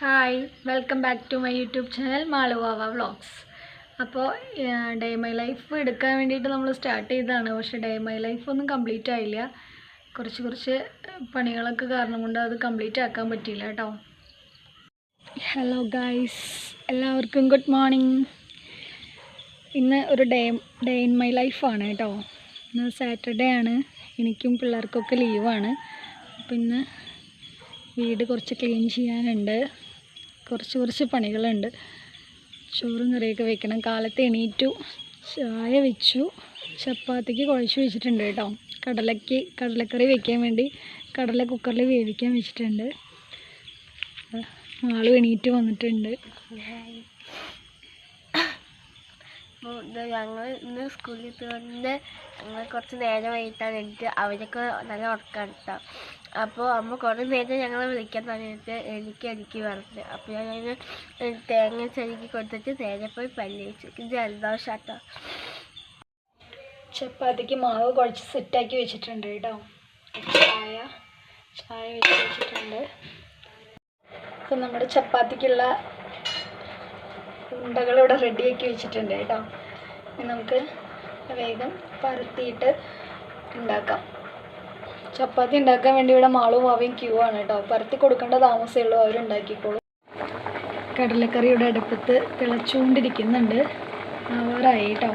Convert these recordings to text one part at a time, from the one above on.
Hi, welcome back to my YouTube channel Maluvava vlogs. അപ്പോൾ day my life എടുക്കാൻ വേണ്ടിയിട്ട് നമ്മൾ സ്റ്റാർട്ട് ചെയ്തതാണ്. പക്ഷേ ഡേ മൈ ലൈഫ് ഒന്നും കംപ്ലീറ്റ് ആയില്ല. കുറച്ച് പണികളൊക്കെ കാരണം കൊണ്ട് അത് കംപ്ലീറ്റ് ആക്കാൻ പറ്റിയില്ല കേട്ടോ. ഹലോ ഗൈസ്, എല്ലാവർക്കും ഗുഡ് മോർണിംഗ്. ഇന്ന് ഒരു ഡേ ഇൻ മൈ ലൈഫാണ് കേട്ടോ. ഇന്ന് സാറ്റർഡേ ആണ്, എനിക്കും പിള്ളേർക്കൊക്കെ ലീവാണ്. അപ്പോൾ ഇന്ന് വീട് കുറച്ച് ക്ലീൻ ചെയ്യാനുണ്ട്, കുറച്ച് പണികളുണ്ട്. ചോറും കറിയൊക്കെ വെക്കണം. കാലത്ത് എണീറ്റു, ചായ വെച്ചു, ചപ്പാത്തിക്ക് കുഴച്ച് വെച്ചിട്ടുണ്ട് കേട്ടോ. കടലക്കറി വെക്കാൻ വേണ്ടി കടല കുക്കറിൽ വേവിക്കാൻ വെച്ചിട്ടുണ്ട്. ആളും എണീറ്റ് വന്നിട്ടുണ്ട്. ഞങ്ങൾ ഇന്ന് സ്കൂളിൽ എത്തുകൊണ്ട് ഞങ്ങൾ കുറച്ച് നേരം വൈകിട്ടാണ് എനിക്ക് അവരൊക്കെ നല്ല ഉറക്കാണ് കേട്ടോ. അപ്പോൾ അമ്മ കുറേ നേരം ഞങ്ങളെ വിളിക്കാൻ തുടങ്ങിയിട്ട് എനിക്ക് പറഞ്ഞത്. അപ്പോൾ ഞാൻ തേങ്ങ ചെരുക്കി കൊടുത്തിട്ട് നേരെ പോയി പല്ല് വെച്ചു. ജലദോഷം കേട്ടോ. ചപ്പാത്തിക്ക് മാവ് കുഴച്ച് സെറ്റാക്കി വെച്ചിട്ടുണ്ട് കേട്ടോ. ചായ വെച്ച് വെച്ചിട്ടുണ്ട്. അപ്പം നമ്മുടെ ചപ്പാത്തിക്കുള്ള ഉണ്ടകളിവിടെ റെഡിയാക്കി വെച്ചിട്ടുണ്ട് കേട്ടോ. നമുക്ക് വേഗം പരത്തിയിട്ട് ഉണ്ടാക്കാം. ചപ്പാത്തി ഉണ്ടാക്കാൻ വേണ്ടി ഇവിടെ മാളും മാവയും ക്യൂ ആണ് കേട്ടോ. പരത്തി കൊടുക്കേണ്ട താമസമേ ഉള്ളൂ, അവരുണ്ടാക്കിക്കോളും. കടലക്കറിയുടെ അടുപ്പത്ത് തിളച്ചുകൊണ്ടിരിക്കുന്നുണ്ട്. ആവാറായി കേട്ടോ.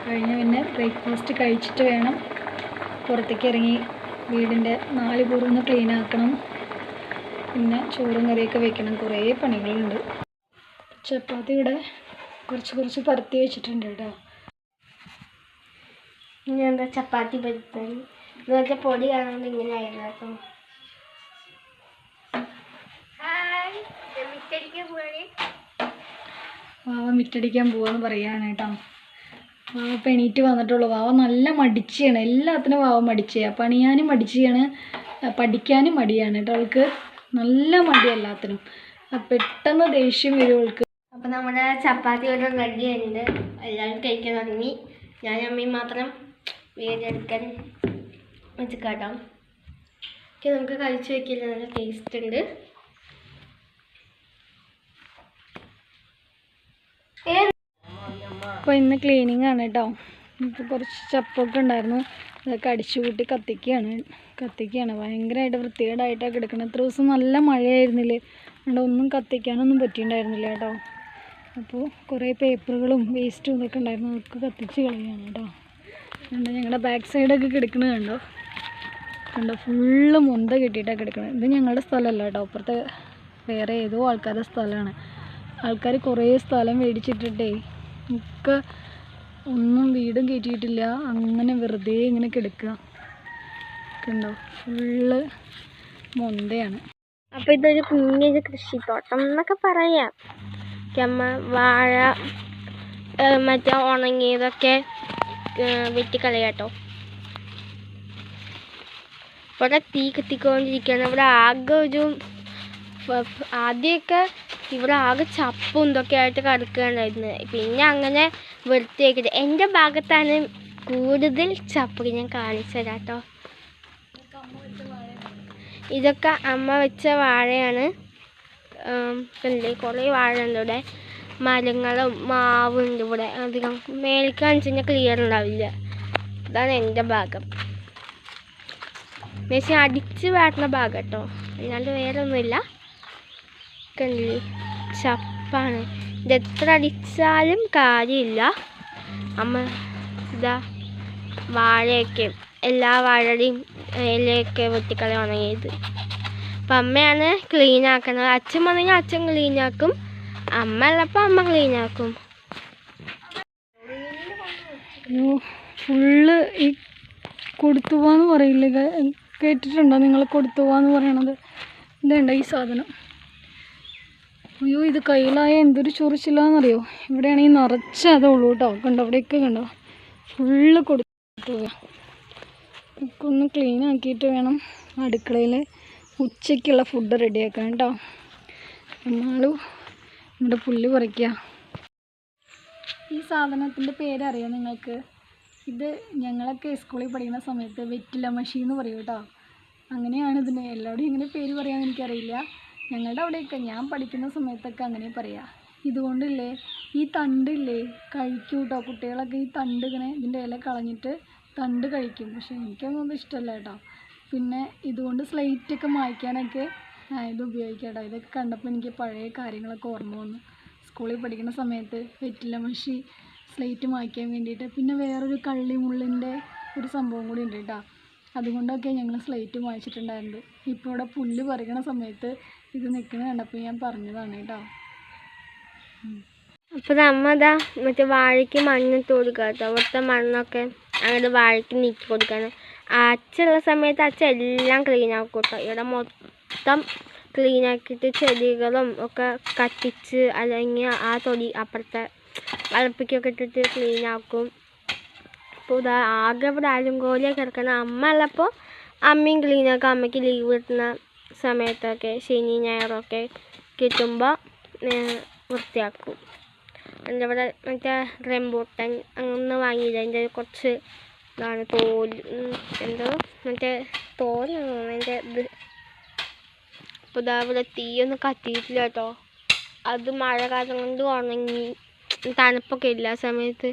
കഴിഞ്ഞ് പിന്നെ ബ്രേക്ക്ഫാസ്റ്റ് കഴിച്ചിട്ട് വേണം പുറത്തേക്ക് ഇറങ്ങി വീടിൻ്റെ 4 പുറം ഒന്ന് ക്ലീൻ ആക്കണം. പിന്നെ ചോറും കറിയൊക്കെ വെക്കണം. കുറേ പണികളുണ്ട്. ചപ്പാത്തി ഇവിടെ കുറച്ച് പരത്തി വെച്ചിട്ടുണ്ട് കേട്ടോ. ഇനി എന്താ ചപ്പാത്തി പരത്താൻ ഇന്നത്തെ പൊടി കാണുന്നത് ഇങ്ങനെ ആയിരുന്നു കേട്ടോ. വാവ മിറ്റടിക്കാൻ പോവാന്ന് പറയാണ് കേട്ടോ. വാവ ഇപ്പം എണീറ്റ് വന്നിട്ടുള്ളൂ. വാവ നല്ല മടിച്ചാണ്, എല്ലാത്തിനും വാവ മടിച്ചാണ്. പണിയാനും മടിച്ചാണ്, പഠിക്കാനും മടിയാണ് കേട്ടോ. അവൾക്ക് നല്ല മടി എല്ലാത്തിനും. പെട്ടെന്ന് ദേഷ്യം വരും അവൾക്ക്. അപ്പോൾ നമ്മുടെ ചപ്പാത്തി ഒരു റെഡി ആയിട്ടുണ്ട്. എല്ലാവരും കഴിക്കാൻ തുടങ്ങി. ഞാൻ അമ്മയും മാത്രം വേദെടുക്കാൻ വെച്ചിക്കാട്ടോ. ഓക്കെ, നമുക്ക് കഴിച്ച് വയ്ക്കില്ല, നല്ല ടേസ്റ്റ് ഉണ്ട്. അപ്പോൾ ഇന്ന് ക്ലീനിങ് ആണ് കേട്ടോ. ഇപ്പോൾ കുറച്ച് ചപ്പൊക്കെ ഉണ്ടായിരുന്നു, അതൊക്കെ അടിച്ചു കൂട്ടി കത്തിക്കുകയാണ്. ഭയങ്കരമായിട്ട് വൃത്തികേടായിട്ടാണ് കിടക്കുന്നത്. ഇത്ര ദിവസം നല്ല മഴയായിരുന്നില്ലേ, അതുകൊണ്ട് ഒന്നും കത്തിക്കാനൊന്നും പറ്റിയിട്ടുണ്ടായിരുന്നില്ല കേട്ടോ. അപ്പോൾ കുറേ പേപ്പറുകളും വേസ്റ്റും ഇതൊക്കെ ഉണ്ടായിരുന്നു, അതൊക്കെ കത്തിച്ച് കളയുകയാണ് കേട്ടോ. കണ്ടോ, ഞങ്ങളുടെ ബാക്ക് സൈഡൊക്കെ കിടക്കുന്നത് കണ്ടോ, ഫുള്ള് മുന്ത കെട്ടിയിട്ടാണ് കിടക്കുന്നത്. ഇത് ഞങ്ങളുടെ സ്ഥലമല്ല കേട്ടോ, അപ്പുറത്തെ വേറെ ഏതോ ആൾക്കാരുടെ സ്ഥലമാണ്. ആൾക്കാർ കുറേ സ്ഥലം മേടിച്ചിട്ടിട്ടേ ഒക്കെ ഒന്നും വീടും കയറ്റിയിട്ടില്ല, അങ്ങനെ വെറുതെ ഇങ്ങനെ കിടക്കുക. കണ്ടോ, ഫുള്ള് മുന്തയാണ്. അപ്പോൾ ഇതൊരു കുഞ്ഞൊരു കൃഷിത്തോട്ടം എന്നൊക്കെ പറയാം. അമ്മ വാഴ മറ്റേ ഉണങ്ങിയതൊക്കെ വെട്ടിക്കളയാട്ടോ. ഇവിടെ തീ കത്തിക്കൊണ്ടിരിക്കുകയാണ്. ഇവിടെ ആകെ ആദ്യമൊക്കെ ഇവിടെ ആകെ ചപ്പും ഇതൊക്കെ ആയിട്ട് കിടക്കുകയുണ്ടായിരുന്നു. പിന്നെ അങ്ങനെ വൃത്തിയാക്കിയിട്ട് എൻ്റെ ഭാഗത്താണ് കൂടുതൽ ചപ്പ്. ഞാൻ കാണിച്ചു തരാം കേട്ടോ. ഇതൊക്കെ അമ്മ വെച്ച വാഴയാണ്. കുറേ വാഴ ഉണ്ട് ഇവിടെ. മരങ്ങളും മാവുണ്ട് ഇവിടെ. അധികം മേലേക്ക് കാണിച്ചു കഴിഞ്ഞാൽ ക്ലിയർ ഉണ്ടാവില്ല. ഇതാണ് എൻ്റെ ഭാഗം. മെസ്സി അടിച്ച് വാട്ടുന്ന ഭാഗം കേട്ടോ, അല്ലാണ്ട് വേറെ ഒന്നുമില്ല. കണ്ടില്ലേ, ചപ്പാണ്. ഇതെത്ര അടിച്ചാലും കാര്യമില്ല. അമ്മ ഇതാ വാഴയൊക്കെ എല്ലാ വാഴയുടെയും ഇലയൊക്കെ വെട്ടിക്കളി ഉണങ്ങിയത്. അപ്പം അമ്മയാണ് ക്ലീൻ ആക്കുന്നത്. അച്ഛൻ വന്നെങ്കിൽ അച്ഛൻ ക്ലീൻ ആക്കും, അമ്മ ഉള്ളപ്പോൾ അമ്മ ക്ലീൻ ആക്കും. ഫുള്ള് ഈ കൊടുത്തുപോവാന്ന് പറയില്ല, കേട്ടിട്ടുണ്ടോ നിങ്ങൾ? കൊടുത്തുപോവാന്ന് പറയണത് ഇതുണ്ട് ഈ സാധനം. അയ്യോ, ഇത് കയ്യിലായ എന്തൊരു ചൊറിച്ചില്ലാന്നറിയോ. ഇവിടെയാണെങ്കിൽ നിറച്ച് അതേ ഉള്ളൂ കേട്ടോ. കണ്ടോ, അവിടെയൊക്കെ കണ്ടോ, ഫുള്ള് കൊടുത്തുപോവുക. ഒക്കെ ഒന്ന് ക്ലീൻ ആക്കിയിട്ട് വേണം അടുക്കളയിൽ ഉച്ചയ്ക്കുള്ള ഫുഡ് റെഡിയാക്കാൻ കേട്ടോ. എന്നാലും ഇവിടെ പുല്ല് പറിക്കുക. ഈ സാധനത്തിൻ്റെ പേരറിയാം നിങ്ങൾക്ക്? ഇത് ഞങ്ങളൊക്കെ സ്കൂളിൽ പഠിക്കുന്ന സമയത്ത് വെറ്റില മഷി എന്ന് പറയും കേട്ടോ. അങ്ങനെയാണ് ഇതിന്. എല്ലാവരും ഇങ്ങനെ പേര് പറയാമെന്ന് എനിക്കറിയില്ല. ഞങ്ങളുടെ അവിടെയൊക്കെ ഞാൻ പഠിക്കുന്ന സമയത്തൊക്കെ അങ്ങനെ പറയാം. ഇതുകൊണ്ടില്ലേ ഈ തണ്ടില്ലേ കഴിക്കും കേട്ടോ. കുട്ടികളൊക്കെ ഈ തണ്ട് ഇങ്ങനെ ഇതിൻ്റെ ഇല കളഞ്ഞിട്ട് തണ്ട് കഴിക്കും. പക്ഷെ എനിക്കൊന്നും അത് ഇഷ്ടമല്ല കേട്ടോ. പിന്നെ ഇതുകൊണ്ട് സ്ലേറ്റൊക്കെ മായ്ക്കാനൊക്കെ ഇത് ഉപയോഗിക്കാം കേട്ടോ. ഇതൊക്കെ കണ്ടപ്പോൾ എനിക്ക് പഴയ കാര്യങ്ങളൊക്കെ ഓർമ്മ വന്നു. സ്കൂളിൽ പഠിക്കുന്ന സമയത്ത് വെറ്റില മഷി സ്ലേറ്റ് മായ്ക്കാൻ വേണ്ടിയിട്ട്. പിന്നെ വേറൊരു കള്ളിമുള്ളിൻ്റെ ഒരു സംഭവം കൂടി ഉണ്ട് കേട്ടോ. അതുകൊണ്ടൊക്കെ ഞങ്ങൾ സ്ലേറ്റ് മായ്ച്ചിട്ടുണ്ടായിരുന്നത്. ഇപ്പോൾ ഇവിടെ പുല്ല് പറിക്കണ സമയത്ത് ഇത് നിൽക്കുന്നത് കണ്ടപ്പോൾ ഞാൻ പറഞ്ഞതാണ് കേട്ടോ. അപ്പോൾ അമ്മ ഇതാ മറ്റേ വാഴയ്ക്ക് മണ്ണിട്ട് കൊടുക്കുക കേട്ടോ. അവിടുത്തെ മണ്ണൊക്കെ അങ്ങനെ വാഴയ്ക്ക് നീക്കി കൊടുക്കുകയാണ്. അച്ഛനുള്ള സമയത്ത് അച്ഛൻ എല്ലാം ക്ലീൻ ആക്കും കേട്ടോ. ഇവിടെ മൊത്തം ക്ലീൻ ആക്കിയിട്ട് ചെടികളും ഒക്കെ കത്തിച്ച് അല്ലെങ്കിൽ ആ തൊടി അപ്പുറത്തെ വളപ്പിക്കൊക്കെ ഇട്ടിട്ട് ക്ലീൻ ആക്കും. അപ്പോൾ ഇതാ ആകെ ഇവിടെ അലുങ്കോലിയൊക്കെ കിടക്കണം. അമ്മ ഉള്ളപ്പോൾ അമ്മയും ക്ലീൻ ആക്കും. അമ്മയ്ക്ക് ലീവ് കിട്ടുന്ന സമയത്തൊക്കെ ശനി ഞായറൊക്കെ കിട്ടുമ്പോൾ വൃത്തിയാക്കും. എൻ്റെ ഇവിടെ മറ്റേ റംബൂട്ടാൻ അങ്ങനെ വാങ്ങിയില്ല. അതിൻ്റെ കുറച്ച് ഇതാണ് എന്തോ മറ്റേ തോലാണ് അതിൻ്റെ ഇത്. അപ്പോൾ ഇതാ ഇവിടെ തീയൊന്നും കത്തിയിട്ടില്ല കേട്ടോ. അത് മഴ കാലം കൊണ്ട് ഉണങ്ങി തണുപ്പൊക്കെ ഇല്ല ആ സമയത്ത്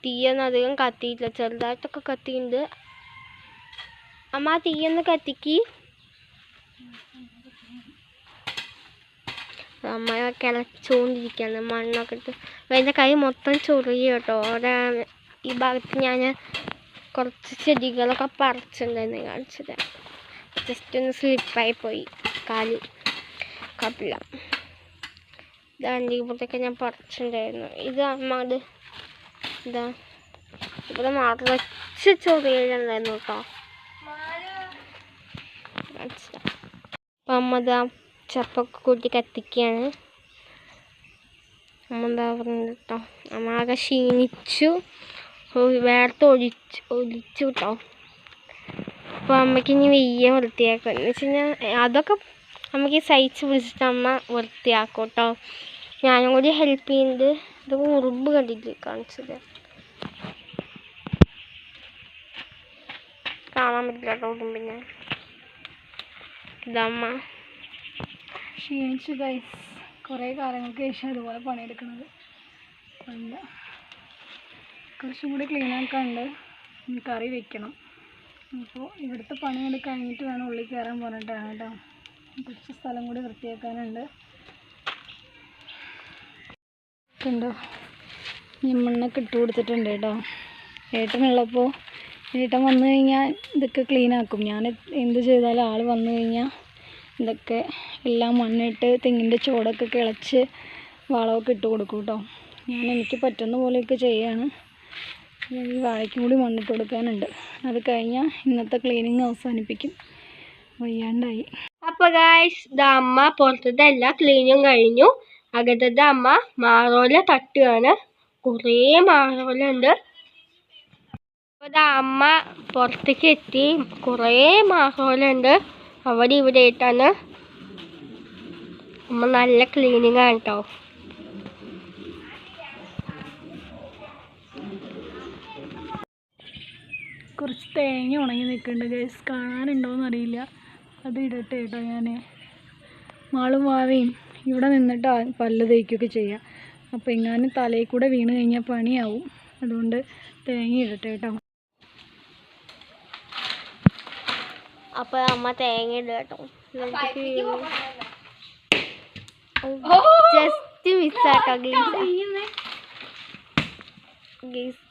തീയൊന്നും അധികം കത്തിയിട്ടില്ല. ചെറുതായിട്ടൊക്കെ കത്തിയിട്ടുണ്ട്. അമ്മ ആ തീയൊന്ന് കത്തിക്ക്. അമ്മ കിളച്ചുകൊണ്ടിരിക്കുകയാണ് മണ്ണൊക്കെ ഇട്ട്. അതിൻ്റെ കൈ മൊത്തം ചൊറിയ കേട്ടോ. അവിടെ ഈ ഭാഗത്ത് ഞാൻ കുറച്ച് ചെടികളൊക്കെ പറിച്ചിട്ടുണ്ടായിരുന്നു. കാണിച്ചത് ജസ്റ്റ് ഒന്ന് സ്ലിപ്പായി പോയി കാല് കപ്പില. ഇതാണ്ട് ഇവിടത്തേക്ക് ഞാൻ പറിച്ചിട്ടുണ്ടായിരുന്നു. ഇത് അമ്മ അത് ഇതാ ഇവിടെ നിറച്ച് ചൊറിയുണ്ടായിരുന്നു കേട്ടോ. അപ്പം അമ്മ ഇതാ ചപ്പൊക്കെ കൂട്ടി കത്തിക്കുകയാണ്. അമ്മ എന്താ പറയുന്നത് കേട്ടോ. അമ്മ ആകെ ക്ഷീണിച്ചു വേർത്ത് ഒലിച്ചു കേട്ടോ. അപ്പോൾ അമ്മയ്ക്ക് ഇനി വെയ്യ വൃത്തിയാക്കും എന്ന് വെച്ച് കഴിഞ്ഞാൽ അതൊക്കെ അമ്മയ്ക്ക് സഹിച്ച് പിടിച്ചിട്ട് അമ്മ വൃത്തിയാക്കും കേട്ടോ. ഞാനും കൂടി ഹെൽപ്പ് ചെയ്യുന്നുണ്ട്. ഇതൊക്കെ ഉറുമ്പ് കണ്ടിട്ട് കാണിച്ചത് കാണാൻ പറ്റില്ല കേട്ടോ ഉറുമ്പിനെ. ഇതമ്മ ക്ഷീണിച്ചു ഗൈസ്. കുറേ കാലങ്ങൾക്ക് ശേഷം അതുപോലെ പണിയെടുക്കുന്നത്. അല്ല കുറച്ചും കൂടി ക്ലീൻ ആക്കാണ്ട് കറി വെക്കണം. അപ്പോൾ ഇവിടുത്തെ പണികൾ കഴിഞ്ഞിട്ട് വേണം ഉള്ളിൽ കയറാൻ പറഞ്ഞിട്ടാണ് കേട്ടോ. കുറച്ച് സ്ഥലം കൂടി വൃത്തിയാക്കാനുണ്ട്. കണ്ടോ ഞാൻ മണ്ണൊക്കെ ഇട്ട് കൊടുത്തിട്ടുണ്ട് കേട്ടോ. ഏട്ടനുള്ളപ്പോൾ ഏട്ടൻ വന്നു കഴിഞ്ഞാൽ ഇതൊക്കെ ക്ലീൻ ആക്കും. ഞാൻ എന്ത് ചെയ്താലും ആൾ വന്നു കഴിഞ്ഞാൽ ഇതൊക്കെ എല്ലാം മണ്ണിട്ട് തെങ്ങിൻ്റെ ചുവടൊക്കെ കിളച്ച് വളമൊക്കെ ഇട്ട് കൊടുക്കും കേട്ടോ. ഞാൻ എനിക്ക് പറ്റുന്ന പോലെയൊക്കെ ചെയ്യാണ്. ഈ വാഴയ്ക്കും കൂടി മണ്ണിട്ട് കൊടുക്കാനുണ്ട്. അത് കഴിഞ്ഞാൽ ഇന്നത്തെ ക്ലീനിങ് അവസാനിപ്പിക്കും. വയ്യാണ്ടായി. അപ്പോൾ ഗായ്സ് അമ്മ പുറത്തത്തെ എല്ലാ ക്ലീനും കഴിഞ്ഞു. അകത്തത്തെ അമ്മ മാറോല തട്ടുകയാണ്. കുറേ മാറോലുണ്ട്. അപ്പോൾ അമ്മ പുറത്തേക്ക് എത്തി. കുറേ മാറോലുണ്ട് അവിടെ ഇവിടെ ആയിട്ടാണ്. അമ്മ നല്ല ക്ലീനിങ് ആണ് കേട്ടോ. കുറച്ച് തേങ്ങ ഉണങ്ങി നിൽക്കുന്നുണ്ട് ഗൈസ്. കാണാനുണ്ടോയെന്ന് അറിയില്ല. അത് ഇടട്ടെ കേട്ടോ. ഞാൻ മാളും വാവയും ഇവിടെ നിന്നിട്ട് പല്ല് തേക്കുകയൊക്കെ ചെയ്യാം. അപ്പോൾ എങ്ങാനും തലയിൽ കൂടെ വീണ് കഴിഞ്ഞാൽ പണിയാവും. അതുകൊണ്ട് തേങ്ങ ഇടട്ടെ കേട്ടോ. അപ്പോൾ അമ്മ തേങ്ങ ഇടുക കേട്ടോ. ജസ്റ്റ് മിസ്സാട്ടോ ഗീസ്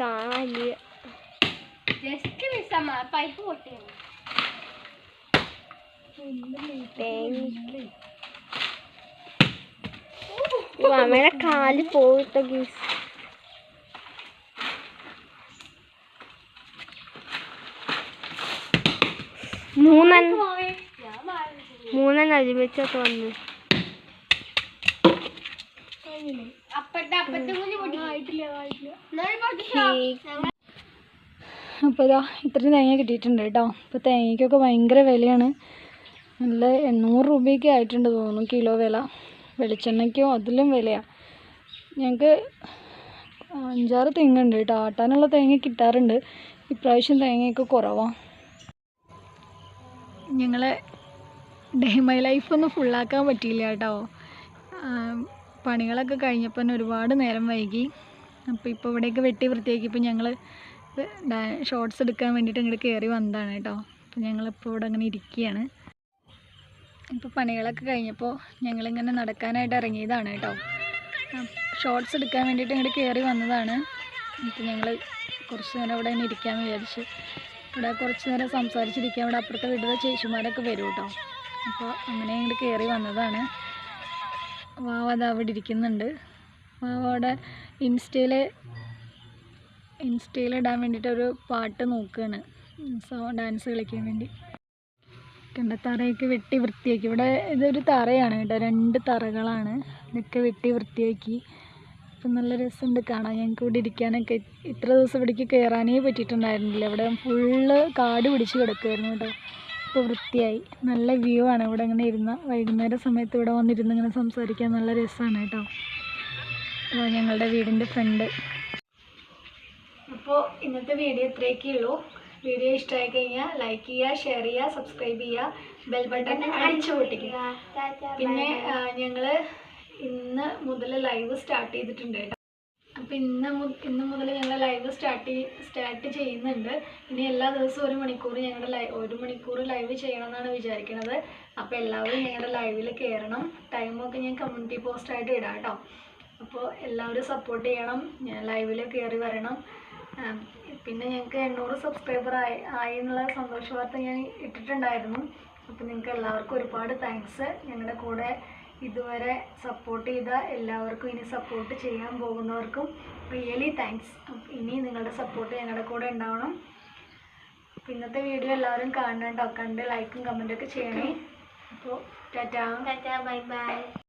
കാണില്ല. ജസ്റ്റ് മിസ്സമ്മ പൈപ്പ് പൊട്ടിയാണ്. അമ്മയുടെ കാല് പോയിട്ടോ ഗീസ്. മൂന്നെണ്ണം ഒരുമിച്ചൊക്കെ വന്നു. അപ്പോൾ ഇതാ ഇത്രയും തേങ്ങ കിട്ടിയിട്ടുണ്ട് കേട്ടോ. ഇപ്പോൾ തേങ്ങയ്ക്കൊക്കെ ഭയങ്കര വിലയാണ്. നല്ല 800 രൂപയൊക്കെ ആയിട്ടുണ്ട് തോന്നുന്നു കിലോ വില. വെളിച്ചെണ്ണയ്ക്കോ അതിലും വിലയാണ്. ഞങ്ങൾക്ക് 5-6 തെങ്ങുണ്ട് കേട്ടോ. ആട്ടാനുള്ള തേങ്ങ കിട്ടാറുണ്ട്. ഇപ്രാവശ്യം തേങ്ങയൊക്കെ കുറവാണ്. ഞങ്ങൾ ഡേ മൈ ലൈഫൊന്നും ഫുള്ളാക്കാൻ പറ്റിയില്ല കേട്ടോ. പണികളൊക്കെ കഴിഞ്ഞപ്പോൾ തന്നെ ഒരുപാട് നേരം വൈകി. അപ്പോൾ ഇപ്പോൾ ഇവിടെയൊക്കെ വെട്ടി വൃത്തിയാക്കിയപ്പോൾ ഞങ്ങൾ ഷോർട്സ് എടുക്കാൻ വേണ്ടിയിട്ട് ഇങ്ങോട്ട് കയറി വന്നതാണ് കേട്ടോ. അപ്പോൾ ഞങ്ങളിപ്പോൾ ഇവിടെ അങ്ങനെ ഇരിക്കുകയാണ്. ഇപ്പോൾ പണികളൊക്കെ കഴിഞ്ഞപ്പോൾ ഞങ്ങളിങ്ങനെ നടക്കാനായിട്ട് ഇറങ്ങിയതാണ് കേട്ടോ. ഷോർട്സ് എടുക്കാൻ വേണ്ടിയിട്ട് ഇങ്ങോട്ട് കയറി വന്നതാണ്. അപ്പോൾ ഞങ്ങൾ കുറച്ച് നേരം ഇവിടെ ഇങ്ങനെ ഇരിക്കാമെന്ന് വിചാരിച്ചു. ഇവിടെ കുറച്ച് നേരം സംസാരിച്ചിരിക്കാൻ ഇവിടെ അപ്പുറത്തെ വീട്ടിലെ ചേച്ചിമാരൊക്കെ വരും കേട്ടോ. അപ്പോൾ അങ്ങനെ ഇങ്ങോട്ട് കയറി വന്നതാണ്. വാവ അത് അവിടെ ഇരിക്കുന്നുണ്ട്. വാവ അവിടെ ഇൻസ്റ്റയിൽ ഇടാൻ വേണ്ടിയിട്ടൊരു പാട്ട് നോക്കുകയാണ്, ഡാൻസ് കളിക്കാൻ വേണ്ടി. കണ്ട തറയൊക്കെ വെട്ടി വൃത്തിയാക്കി. ഇവിടെ ഇതൊരു തറയാണ് കേട്ടോ, 2 തറകളാണ്. ഇതൊക്കെ വെട്ടി വൃത്തിയാക്കി. അപ്പം നല്ല രസമുണ്ട് കാണാൻ. ഞങ്ങൾക്ക് ഇവിടെ ഇരിക്കാനൊക്കെ ഇത്ര ദിവസം ഇവിടേക്ക് കയറാനേ പറ്റിയിട്ടുണ്ടായിരുന്നില്ല. ഇവിടെ ഫുള്ള് കാട് പിടിച്ച് കിടക്കുമായിരുന്നു കേട്ടോ. ഇപ്പോൾ വൃത്തിയായി. നല്ല വ്യൂ ആണ്. ഇവിടെ ഇങ്ങനെ വൈകുന്നേര സമയത്ത് ഇവിടെ വന്നിരുന്ന് ഇങ്ങനെ സംസാരിക്കാൻ നല്ല രസമാണ് കേട്ടോ. ഞങ്ങളുടെ വീടിൻ്റെ ഫ്രണ്ട്. അപ്പോൾ ഇന്നത്തെ വീഡിയോ ഇത്രയൊക്കെ ഉള്ളൂ. വീഡിയോ ഇഷ്ടമായി കഴിഞ്ഞാൽ ലൈക്ക് ചെയ്യുക, ഷെയർ ചെയ്യുക, സബ്സ്ക്രൈബ് ചെയ്യുക, ബെൽ ബട്ടൺ അടിച്ചു പൊട്ടിക്കുക. പിന്നെ ഞങ്ങൾ ഇന്ന് മുതൽ ലൈവ് സ്റ്റാർട്ട് ചെയ്തിട്ടുണ്ട് കേട്ടോ. അപ്പോൾ ഇന്ന് മുതൽ ഞങ്ങൾ ലൈവ് സ്റ്റാർട്ട് ചെയ്യുന്നുണ്ട്. ഇനി എല്ലാ ദിവസവും 1 മണിക്കൂർ ഞങ്ങളുടെ 1 മണിക്കൂർ ലൈവ് ചെയ്യണമെന്നാണ് വിചാരിക്കുന്നത്. അപ്പോൾ എല്ലാവരും ഞങ്ങളുടെ ലൈവിൽ കയറണം. ടൈമൊക്കെ ഞാൻ കമ്മ്യൂണിറ്റി പോസ്റ്റായിട്ട് ഇടാം കേട്ടോ. അപ്പോൾ എല്ലാവരും സപ്പോർട്ട് ചെയ്യണം, ലൈവിൽ കയറി വരണം. പിന്നെ ഞങ്ങൾക്ക് 800 സബ്സ്ക്രൈബർ ആയി എന്നുള്ള സന്തോഷ വാർത്ത ഞാൻ ഇട്ടിട്ടുണ്ടായിരുന്നു. അപ്പോൾ നിങ്ങൾക്ക് എല്ലാവർക്കും ഒരുപാട് താങ്ക്സ്. ഞങ്ങളുടെ കൂടെ ഇതുവരെ സപ്പോർട്ട് ചെയ്ത എല്ലാവർക്കും, ഇനി സപ്പോർട്ട് ചെയ്യാൻ പോകുന്നവർക്കും റിയലി താങ്ക്സ്. ഇനി നിങ്ങളുടെ സപ്പോർട്ട് ഞങ്ങളുടെ കൂടെ ഉണ്ടാവണം. അപ്പോൾ ഇന്നത്തെ വീഡിയോ എല്ലാവരും കാണണം കേട്ടോ. കണ്ട് ലൈക്കും കമൻറ്റൊക്കെ ചെയ്യണേ. അപ്പോൾ ടാറ്റാ ബൈ ബൈ.